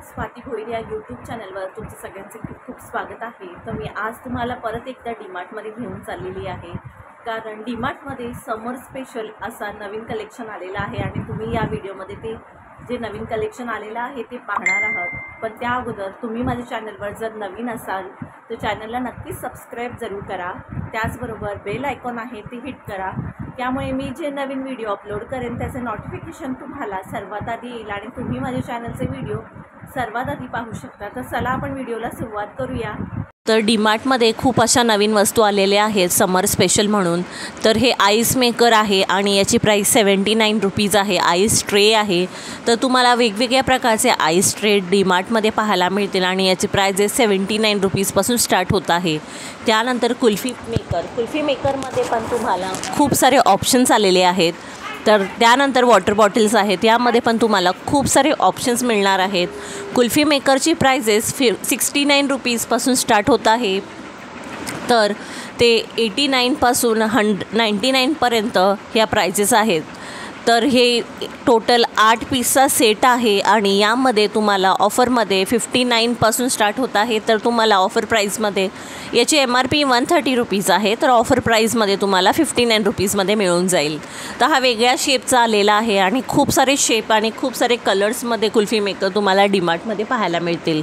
स्वाती भोईर या यूट्यूब चॅनलवर तुमचं सगळ्यांचे खूप खूप स्वागत आहे। तर मी आज तुम्हाला परत एकदा डीमार्टमध्ये घेऊन चाललेली आहे, कारण डीमार्टमध्ये समर स्पेशल असा नवीन कलेक्शन आलेला आहे आणि तुम्ही या व्हिडिओमध्ये ते जे नवीन कलेक्शन आलेलं आहे ते पाहणार आहात। पण त्या अगोदर तुम्ही माझ्या चॅनलवर जर नवीन असाल तर चॅनलला नक्कीच सबस्क्राईब जरूर करा, त्याचबरोबर बेल आयकॉन आहे ते हिट करा, त्यामुळे मी जे नवीन व्हिडिओ अपलोड करेन त्याचे नोटिफिकेशन तुम्हाला सर्वात आधी येईल आणि तुम्ही माझ्या चॅनलचे व्हिडिओ सर्वात आधी पाहू शकता। तर चला आपण व्हिडिओला सुरुवात करूया। तर डीमार्टमध्ये खूप अशा नवीन वस्तू आलेल्या आहेत समर स्पेशल म्हणून। तर हे आईस मेकर आहे आणि याची प्राईस 79 रुपीज आहे। आईस ट्रे आहे, तर तुम्हाला वेगवेगळ्या प्रकारचे आईस ट्रे डीमार्टमध्ये पाहायला मिळतील आणि याची प्राइस 79 रुपीजपासून स्टार्ट होत आहे। त्यानंतर कुल्फी मेकरमध्ये पण तुम्हाला खूप सारे ऑप्शन्स आलेले आहेत। तर त्यानंतर वॉटर बॉटल्स आहेत, यामध्ये पण तुम्हाला खूप सारे ऑप्शन्स मिळणार आहेत। कुल्फी मेकरची प्राइजेस 69 रुपीजपासून स्टार्ट होत आहे, तर ते 89 पासून 99 पर्यंत ह्या प्राइजेस आहेत। तर हे टोटल 8 पीसचा सेट आहे आणि यामध्ये तुम्हाला ऑफरमध्ये 59 पासून स्टार्ट होत आहे। तर तुम्हाला ऑफर प्राईसमध्ये याची MRP 130 रुपीज आहे, तर ऑफर प्राईसमध्ये तुम्हाला 59 रुपीजमध्ये मिळून जाईल। तर हा वेगळ्या शेपचा आलेला आहे आणि खूप सारे शेप आणि खूप सारे कलर्समध्ये कुल्फी मेकर तुम्हाला डीमार्टमध्ये पाहायला मिळतील।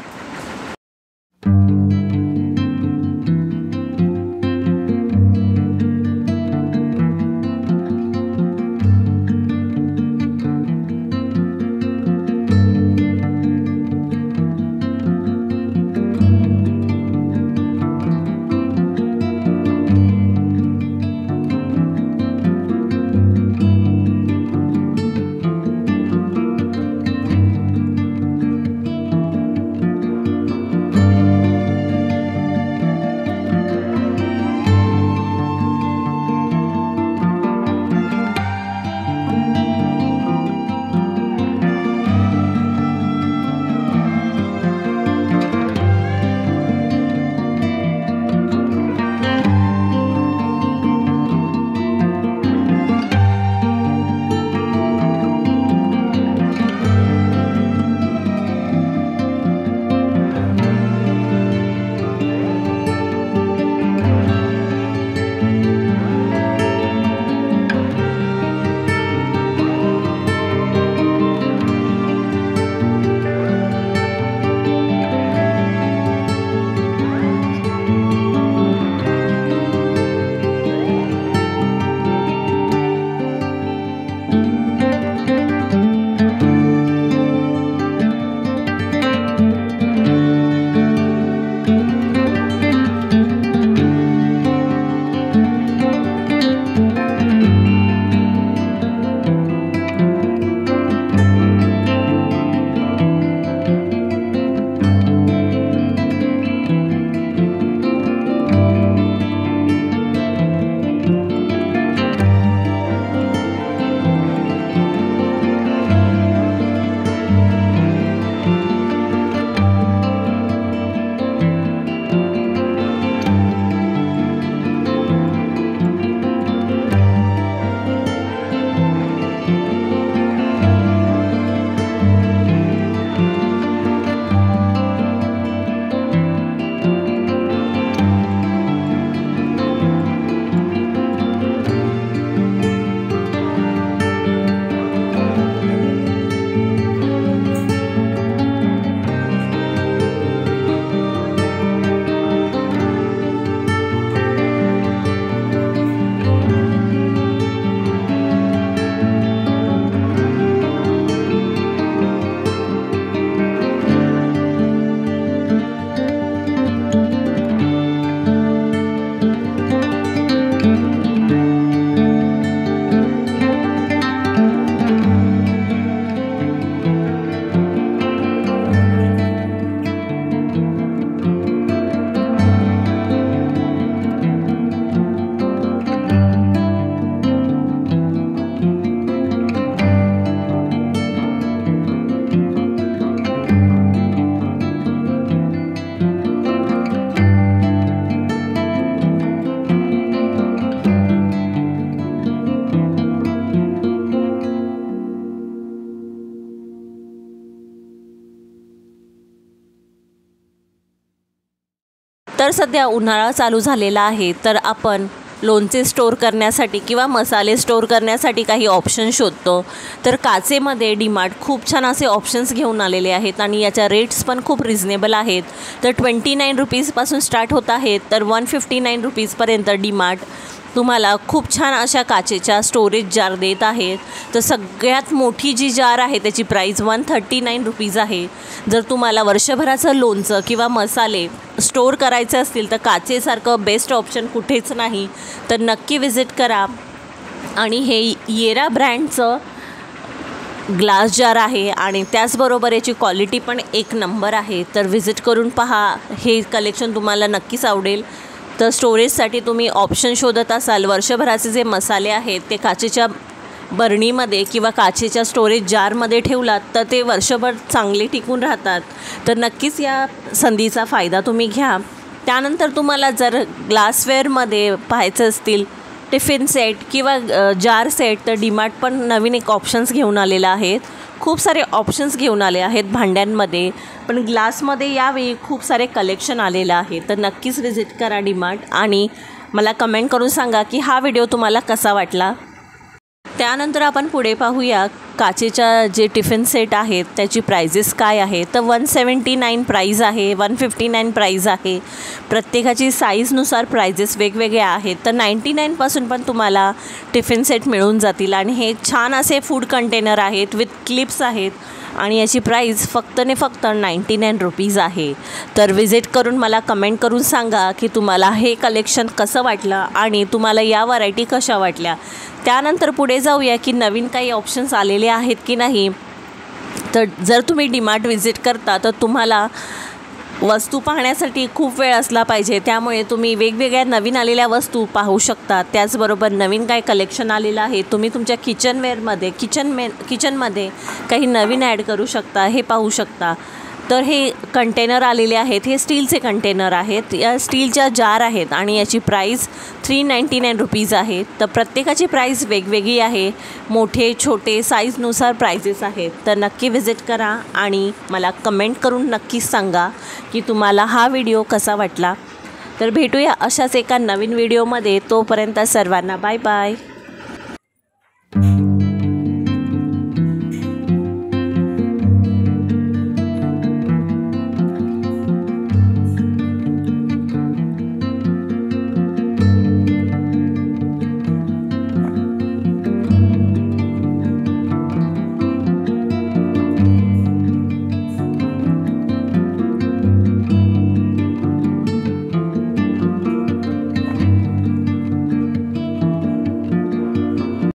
तर सध्या उन्हाळा चालू झालेला आहे, तर आपण लोणचे स्टोर करण्यासाठी किंवा मसाले स्टोर करण्यासाठी काही ऑप्शन शोधतो. तर काचेमध्ये डीमार्ट खूप छान असे ऑप्शन्स घेऊन आलेले आहेत आणि याच्या रेट्स पण खूप रिझनेबल आहेत. तर 29 रुपीजपासून स्टार्ट होत आहेत, तर 159 रुपीजपर्यंत डीमार्ट तुम्हाला खूप छान अशा काचेच्या स्टोरेज जार देत आहेत. तर सगळ्यात मोठी जी जार आहे त्याची प्राईस 139 रुपीज आहे. जर तुम्हाला वर्षभराचं लोणचं किंवा मसाले स्टोर करायचे असतील तर काचेसारखं बेस्ट ऑप्शन कुठेच नाही. तर नक्की विजिट करा. आणि हे येरा ब्रँडचं ग्लास जार आहे आणि त्याचबरोबर याची क्वालिटी पण एक नंबर आहे. तर विजिट करून पहा, हे कलेक्शन तुम्हाला नक्कीच आवडेल. तर स्टोरेजसाठी तुम्ही ऑप्शन शोधत असाल, वर्षभराचे जे मसाले आहेत ते काचेच्या बरणीमध्ये किंवा काचेच्या स्टोरेज जारमध्ये ठेवलात तर ते वर्षभर चांगले टिकून राहतात. तर नक्कीच या संधीचा फायदा तुम्ही घ्या. त्यानंतर तुम्हाला जर ग्लासवेअरमध्ये पाहायचं असतील टिफिन सेट किंवा जार सेट, तर डीमार्ट पण नवीन एक ऑप्शन्स घेऊन आलेला आहेत. खूप सारे ऑप्शन्स घेऊन आले आहेत भांड्यांमध्ये, पण ग्लासमध्ये यावेळी खूप सारे कलेक्शन आलेलं आहे. तर नक्कीच विजिट करा डीमार्ट आणि मला कमेंट करून सांगा की हा व्हिडिओ तुम्हाला कसा वाटला. त्यानंतर आपण पुढे पाहूया काचेच्या जे टिफिन सेट आहेत त्याची प्राइजेस काय आहे. तर 179 प्राईज आहे, 159 प्राईज आहे. प्रत्येकाची साईजनुसार प्राइजेस वेगवेगळ्या आहेत. तर 99पासून पण तुम्हाला टिफिन सेट मिळून जातील आणि हे छान असे फूड कंटेनर आहेत विथ क्लिप्स आहेत आणि याची प्राईस फक्त 99 रुपीज आहे. तर विजिट करून मला कमेंट करून सांगा की तुम्हाला हे कलेक्शन कसं वाटलं आणि तुम्हाला या व्हरायटी कशा वाटल्या. त्यानंतर पुढे जाऊया की नवीन काही ऑप्शन्स आलेले आहेत की नाही. तर जर तुम्ही डीमार्ट विजिट करता तर तुम्हाला वस्तू पाहण्यासाठी खूप वेळ असला पाहिजे, त्यामुळे तुम्ही वेगवेगळ्या नवीन आलेल्या वस्तू पाहू शकता. त्याचबरोबर नवीन काय कलेक्शन आलेलं आहे तुम्ही तुमच्या किचनवेअरमध्ये किचनमध्ये काही नवीन ॲड करू शकता, हे पाहू शकता. तर हे कंटेनर आलेले आहेत, हे स्टीलचे कंटेनर आहेत, या स्टीलच्या जार आहेत आणि याची प्राईस 399 रुपीज आहे. तर प्रत्येकाची प्राईस वेगवेगळी आहे, मोठे छोटे साईजनुसार प्राइजेस आहेत. तर नक्की विजिट करा आणि मला कमेंट करून नक्कीच सांगा की तुम्हाला हा व्हिडिओ कसा वाटला. तर भेटूया अशाच एका नवीन व्हिडिओमध्ये. तोपर्यंत सर्वांना बाय बाय.